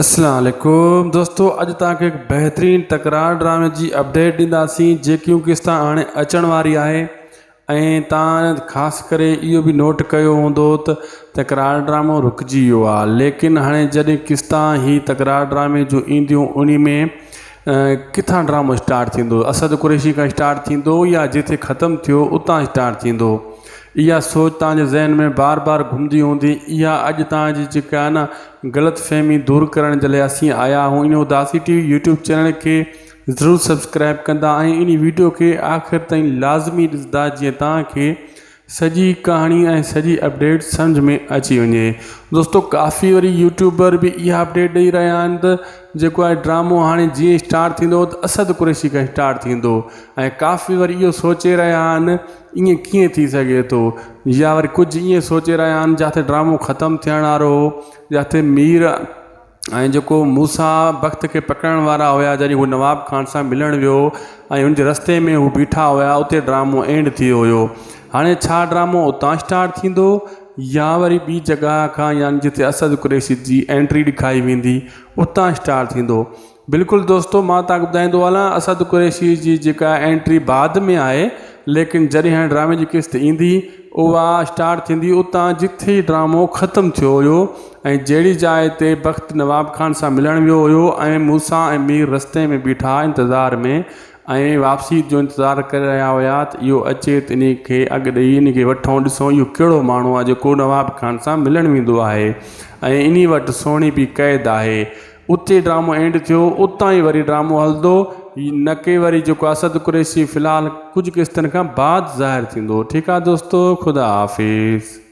अस्सलाम वालेकुम दोस्तों, अॼु तव्हांखे हिकु बहितरीनु तकरार ड्रामे जी अपडेट ॾींदासीं जेकियूं क़िस्तां हाणे अचण वारी आहे। ऐं तव्हां ख़ासि करे इहो बि नोट कयो हूंदो त तकरार ड्रामो रुकिजी वियो आहे, लेकिन हाणे जॾहिं क़िस्तां ही तकरार ड्रामे जूं ईंदियूं उन में किथां ड्रामो स्टार्ट थींदो, असद कुरैशी खां स्टार्ट थींदो या जिथे ख़तमु थियो उतां स्टार्ट थींदो। इहा सोच तव्हांजे ज़हन में बार बार घुमंदी हूंदी। इहा अॼु तव्हांजी जेका आहे न ग़लतफ़हमी दूरि करण जे लाइ असीं आया आहियूं। इन उदासी टीवी यूट्यूब चैनल खे ज़रूरु सब्सक्राइब कंदा ऐं इन वीडियो खे आख़िर ताईं लाज़मी ॾिसंदा, जीअं तव्हांखे सॼी कहाणी ऐं सॼी अपडेट सम्झ में अची वञे। दोस्तों, काफ़ी वरी यूट्यूबर बि इहा अपडेट ॾेई रहिया आहिनि त जेको आहे ड्रामो हाणे जीअं स्टार्ट थींदो त असद कुरैशी खां स्टार्ट थींदो, ऐं काफ़ी वरी इहो सोचे रहिया आहिनि ईअं कीअं थी सघे थो, या वरी कुझु ईअं सोचे रहिया आहिनि जिथे ड्रामो ख़तमु थियण वारो हो, जिथे मीर ऐं जेको मूसा बख़्त खे पकड़ण वारा हुआ, जॾहिं हू नवाब खान सां मिलण वियो ऐं उनजे रस्ते में हू बीठा हुआ, उते ड्रामो एंड थी वियो हुयो। हाणे छा ड्रामो उतां स्टार्ट थींदो या वरी ॿी जॻह खां, यानी जिथे असद कुरैशी जी एंट्री ॾेखारी वेंदी उतां स्टार्ट थींदो। बिल्कुलु दोस्तों, मां तव्हांखे ॿुधाईंदो हलां, असद कुरैशी जी जेका एंट्री बाद में आहे, लेकिन जॾहिं हाणे ड्रामे जी क़िस्त ईंदी उहा स्टार्ट थींदी उतां जिथे ड्रामो ख़तमु थियो हुयो, ऐं जहिड़ी जाइ ते बख़्त नवाब खान सां मिलण वियो हुयो ऐं मूसा ऐं मीर रस्ते में बीठा इंतज़ार में ऐं वापसी जो इंतज़ारु करे रहिया हुआ त इहो अचे त इन खे अॻु ॾेई इन खे वठूं, ॾिसूं इहो कहिड़ो माण्हू आहे जेको नवाब खान सां मिलण वेंदो आहे ऐं इन वटि सोनी बि क़ैद आहे। उते ड्रामो एंड थियो, उतां ई वरी ड्रामो हलंदो, न के वरी जेको असद कुरैशी फ़िलहालु कुझु क़िस्तनि खां बाद ज़ाहिर थींदो। ठीकु आहे दोस्तों, ख़ुदा हाफ़िज़।